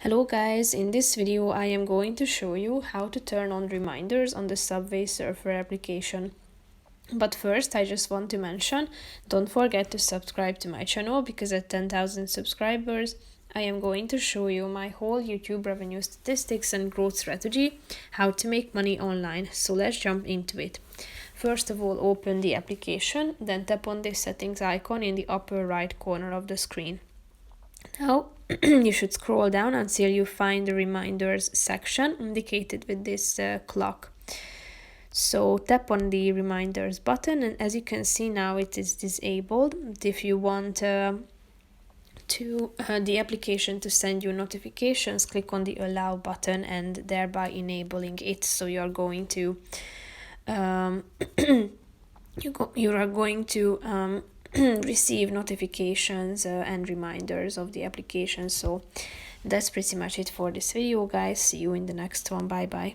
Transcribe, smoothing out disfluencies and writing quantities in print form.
Hello guys, in this video I am going to show you how to turn on reminders on the Subway Surfer application. But first I just want to mention, don't forget to subscribe to my channel because at 10,000 subscribers I am going to show you my whole YouTube revenue statistics and growth strategy, how to make money online. So let's jump into it. First of all, open the application, then tap on the settings icon in the upper right corner of the screen. Now you should scroll down until you find the reminders section indicated with this clock. So tap on the reminders button, and as you can see now it is disabled. If you want the application to send you notifications, click on the allow button and thereby enabling it. So you are going to receive notifications and reminders of the application. So that's pretty much it for this video, guys. See you in the next one. Bye bye.